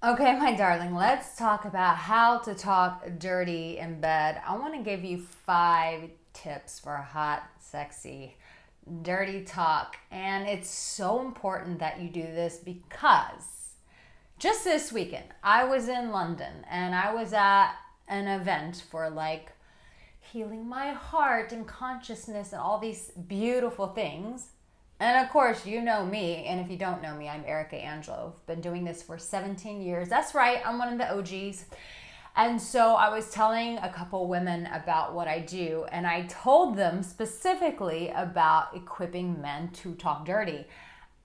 Okay, my darling, let's talk about how to talk dirty in bed. I want to give you 5 tips for hot, sexy, dirty talk. And it's so important that you do this because just this weekend, I was in London and I was at an event for healing my heart and consciousness and all these beautiful things. And of course, you know me, and if you don't know me, I'm Arica Angelo. I've been doing this for 17 years. That's right, I'm one of the OGs. And so I was telling a couple women about what I do, and I told them specifically about equipping men to talk dirty.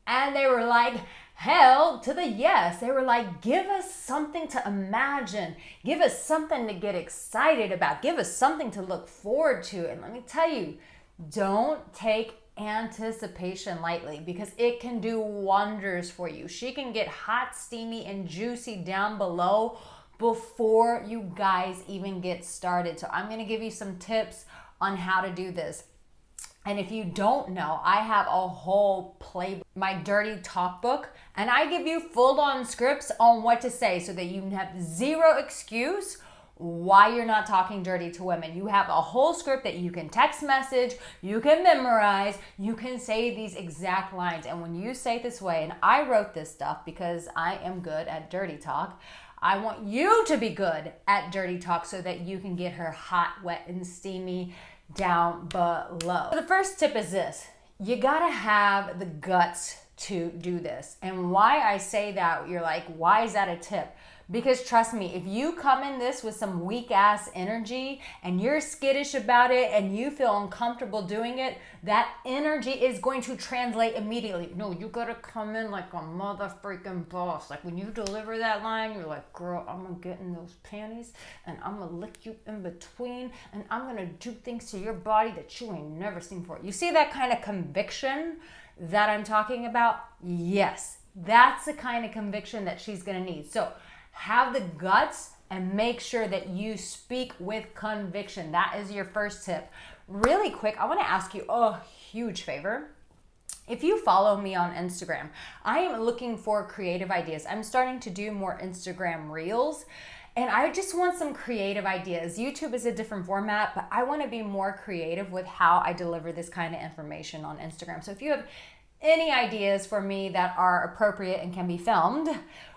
And they were like, hell to the yes. They were like, give us something to imagine. Give us something to get excited about. Give us something to look forward to. And let me tell you, don't take anticipation lightly because it can do wonders for you. She can get hot, steamy, and juicy down below before you guys even get started. So I'm going to give you some tips on how to do this. And if you don't know, I have a whole playbook, my dirty talk book, and I give you full-on scripts on what to say so that you have zero excuse why you're not talking dirty to women. You have a whole script that you can text message, you can memorize, you can say these exact lines. And when you say it this way, and I wrote this stuff because I am good at dirty talk, I want you to be good at dirty talk so that you can get her hot, wet, and steamy down below. So the first tip is this. You gotta have the guts to do this. And why I say that, you're like, why is that a tip? Because trust me, if you come in this with some weak ass energy and you're skittish about it and you feel uncomfortable doing it, that energy is going to translate immediately. No, you gotta come in like a mother freaking boss. Like when you deliver that line, you're like, girl, I'm gonna get in those panties and I'm gonna lick you in between and I'm gonna do things to your body that you ain't never seen before. You see that kind of conviction that I'm talking about? Yes, that's the kind of conviction that she's gonna need. So have the guts and make sure that you speak with conviction. That is your first tip. Really quick, I want to ask you a huge favor. If you follow me on Instagram, I am looking for creative ideas. I'm starting to do more Instagram reels. And I just want some creative ideas. YouTube is a different format, but I want to be more creative with how I deliver this kind of information on Instagram. So if you have any ideas for me that are appropriate and can be filmed,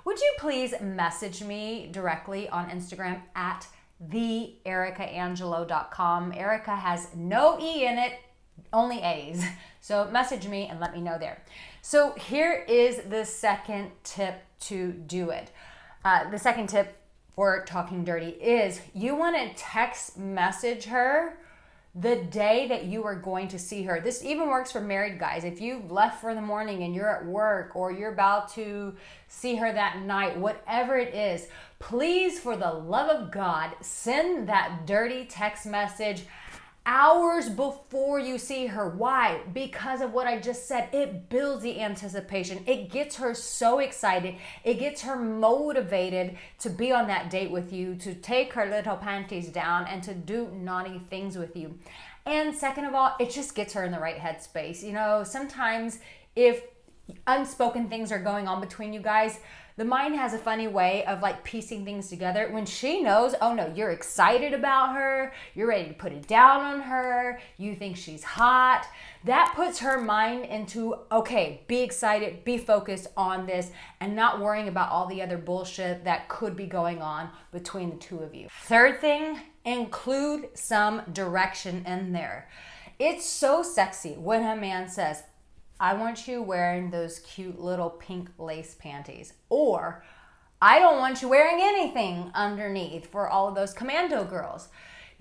would you please message me directly on Instagram at thearicaangelo.com. Arica has no E in it, only A's. So message me and let me know there. So here is the second tip to do it. The second tip for talking dirty is you want to text message her the day that you are going to see her. This even works for married guys. If you've left for the morning and you're at work or you're about to see her that night, whatever it is, please, for the love of God, send that dirty text message hours before you see her. Why? Because of what I just said. It builds the anticipation. It gets her so excited. It gets her motivated to be on that date with you, to take her little panties down and to do naughty things with you. And second of all, it just gets her in the right headspace. You know, sometimes if unspoken things are going on between you guys, the mind has a funny way of piecing things together. When she knows, oh no, you're excited about her, you're ready to put it down on her, you think she's hot, that puts her mind into, okay, be excited, be focused on this, and not worrying about all the other bullshit that could be going on between the two of you. Third thing, include some direction in there. It's so sexy when a man says, I want you wearing those cute little pink lace panties. Or, I don't want you wearing anything underneath for all of those commando girls.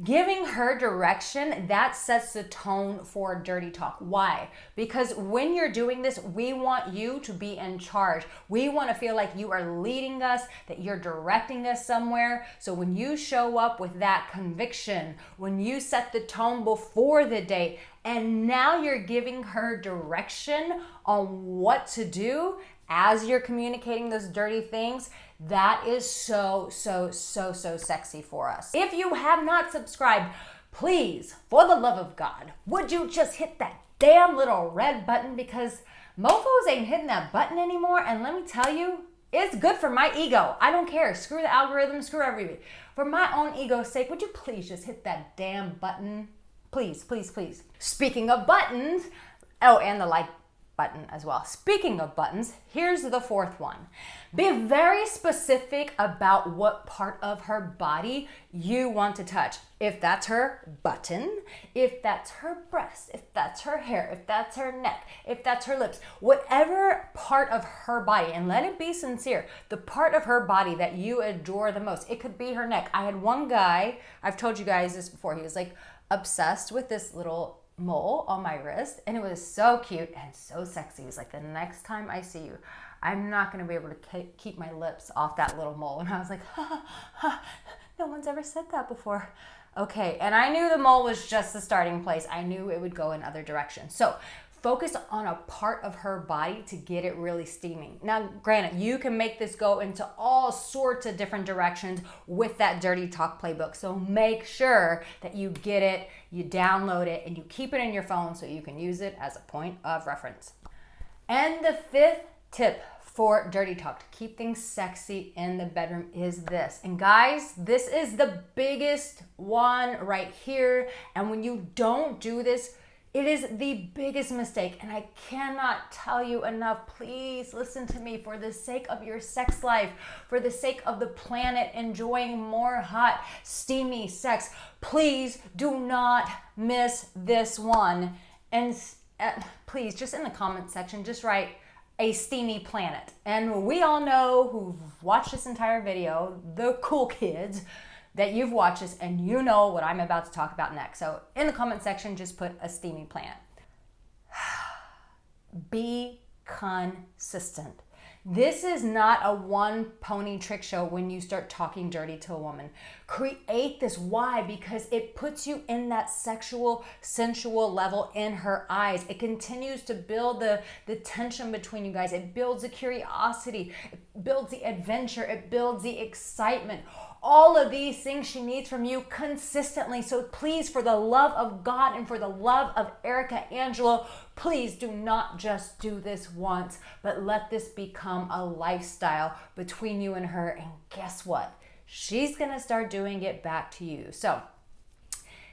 Giving her direction, that sets the tone for dirty talk. Why? Because when you're doing this, we want you to be in charge. We want to feel like you are leading us, that you're directing us somewhere. So when you show up with that conviction, when you set the tone before the date, and now you're giving her direction on what to do as you're communicating those dirty things, that is so sexy for us. If you have not subscribed, please, for the love of God, would you just hit that damn little red button, because mofos ain't hitting that button anymore. And let me tell you, It's good for my ego. I don't care. Screw the algorithm, screw everybody. For my own ego's sake, would you please just hit that damn button? Please, please, please. Speaking of buttons, oh, and the like button as well. Speaking of buttons, here's the fourth one. Be very specific about what part of her body you want to touch. If that's her button, if that's her breast, if that's her hair, if that's her neck, if that's her lips, whatever part of her body, and let it be sincere, the part of her body that you adore the most. It could be her neck. I had one guy, I've told you guys this before, he was like obsessed with this little mole on my wrist, and it was so cute and so sexy. He was like, the next time I see you, I'm not going to be able to keep my lips off that little mole. And I was like, no one's ever said that before. Okay, and I knew the mole was just the starting place. I knew it would go in other directions. So focus on a part of her body to get it really steaming. Now, granted, you can make this go into all sorts of different directions with that Dirty Talk playbook. So make sure that you get it, you download it, and you keep it in your phone so you can use it as a point of reference. And the fifth tip for Dirty Talk to keep things sexy in the bedroom is this. And guys, this is the biggest one right here. And when you don't do this, it is the biggest mistake, and I cannot tell you enough. Please listen to me for the sake of your sex life, for the sake of the planet enjoying more hot, steamy sex. Please do not miss this one. And please, just in the comment section, just write a steamy planet. And we all know who've watched this entire video, the cool kids, that you've watched this and you know what I'm about to talk about next. So in the comment section, just put a steamy planet. Be consistent. This is not a one pony trick show when you start talking dirty to a woman. Create this. Why? Because it puts you in that sexual, sensual level in her eyes. It continues to build the tension between you guys. It builds the curiosity. It builds the adventure. It builds the excitement. All of these things she needs from you consistently. So please, for the love of God and for the love of Arica Angelo, please do not just do this once, but let this become a lifestyle between you and her. And guess what? She's gonna start doing it back to you. So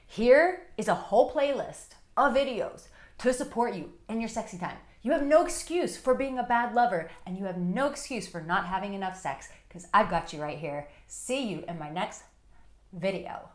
here is a whole playlist of videos to support you in your sexy time. You have no excuse for being a bad lover, and you have no excuse for not having enough sex, because I've got you right here. See you in my next video.